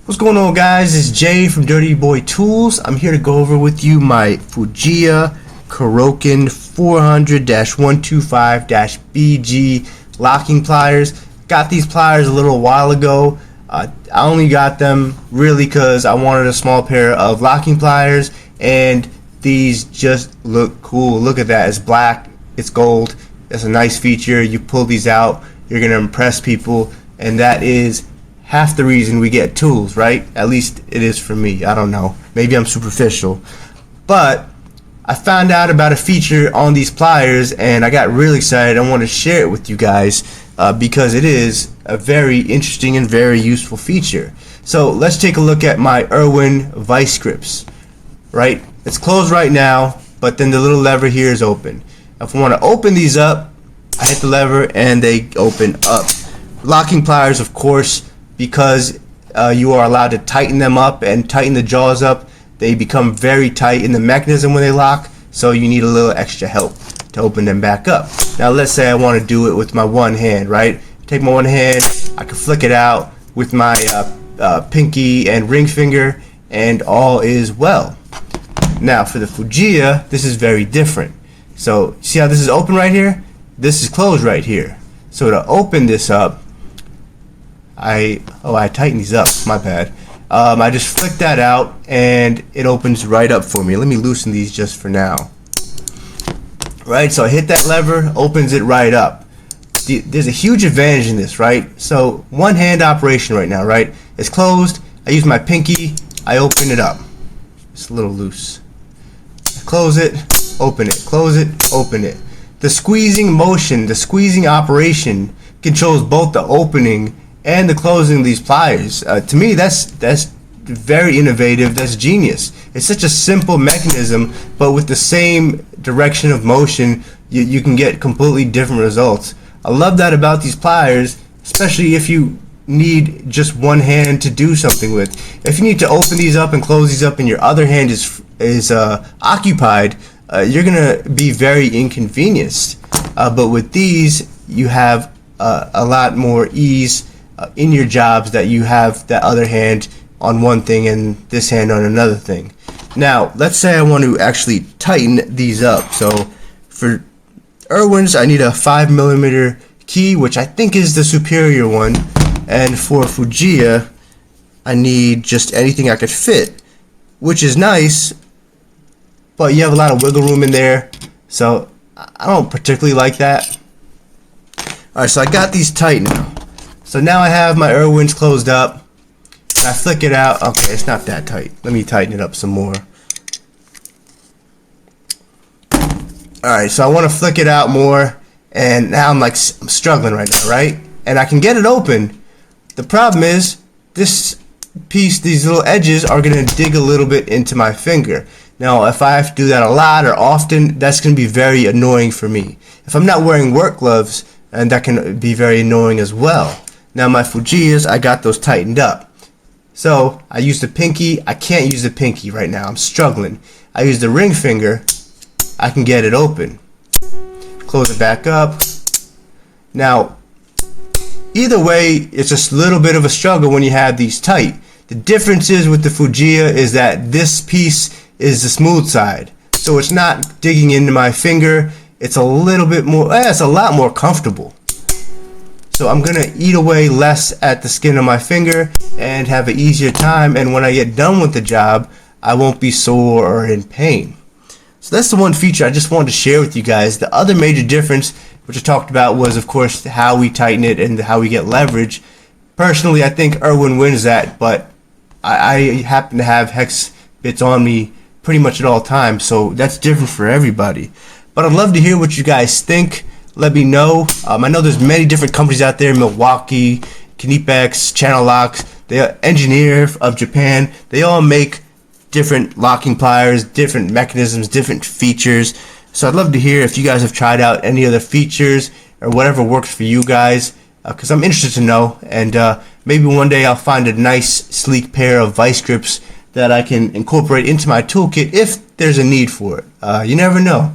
What's going on, guys? It's Jay from Dirty Boy Tools. I'm here to go over with you my Fujiya Kuroken 400-125-BG locking pliers. Got these pliers a little while ago. I only got them really because I wanted a small pair of locking pliers, and these just look cool. Look at that. It's black, it's gold. It's a nice feature. You pull these out, you're gonna impress people, and that is half the reason we get tools, right? At least it is for me. I don't know. Maybe I'm superficial. But I found out about a feature on these pliers and I got really excited. I want to share it with you guys because it is a very interesting and very useful feature. So let's take a look at my Irwin vice grips, right? It's closed right now, but then the little lever here is open. If I want to open these up, I hit the lever and they open up. Locking pliers, of course, because you are allowed to tighten them up and tighten the jaws up. They become very tight in the mechanism when they lock, so you need a little extra help to open them back up. Now let's say I want to do it with my one hand, right? Take my one hand, I can flick it out with my pinky and ring finger, and all is well. Now for the Fujiya, this is very different. So see how this is open right here? This is closed right here. So to open this up, I tightened these up, my bad. I just flick that out and it opens right up for me. Let me loosen these just for now. Right, so I hit that lever, opens it right up. There's a huge advantage in this, right? So one hand operation right now, right? It's closed, I use my pinky, I open it up. It's a little loose. Close it, open it, close it, open it. The squeezing motion, the squeezing operation controls both the opening and the closing of these pliers. To me, that's very innovative. That's genius. It's such a simple mechanism, but with the same direction of motion, you can get completely different results. I love that about these pliers, especially if you need just one hand to do something with. If you need to open these up and close these up and your other hand is occupied, you're gonna be very inconvenienced. But with these, you have a lot more ease in your jobs, that you have that other hand on one thing and this hand on another thing. Now let's say I want to actually tighten these up. So for Irwin's, I need a 5mm key, which I think is the superior one, and for Fujiya I need just anything I could fit, which is nice, but you have a lot of wiggle room in there, so I don't particularly like that. Alright, so I got these tight now. So now I have my Irwin's closed up. I flick it out. Okay, it's not that tight. Let me tighten it up some more. Alright, so I want to flick it out more, and now I'm struggling right now, right? And I can get it open. The problem is this piece, these little edges are going to dig a little bit into my finger. Now if I have to do that a lot or often, that's going to be very annoying for me. If I'm not wearing work gloves, and that can be very annoying as well. Now my Fujiyas, I got those tightened up. So I use the pinky. I can't use the pinky right now. I'm struggling. I use the ring finger. I can get it open. Close it back up. Now, either way, it's just a little bit of a struggle when you have these tight. The difference is with the Fujiya is that this piece is the smooth side. So it's not digging into my finger. It's a little bit more, it's a lot more comfortable. So I'm gonna eat away less at the skin of my finger and have an easier time, and when I get done with the job, I won't be sore or in pain. So that's the one feature I just wanted to share with you guys. The other major difference, which I talked about, was of course how we tighten it and how we get leverage. Personally, I think Irwin wins that, but I happen to have hex bits on me pretty much at all times, so that's different for everybody. But I'd love to hear what you guys think. Let me know. I know there's many different companies out there, Milwaukee, Knipex, Channel Locks, they are Engineer of Japan. They all make different locking pliers, different mechanisms, different features. So I'd love to hear if you guys have tried out any other features or whatever works for you guys, because I'm interested to know, and maybe one day I'll find a nice sleek pair of vice grips that I can incorporate into my toolkit if there's a need for it. You never know.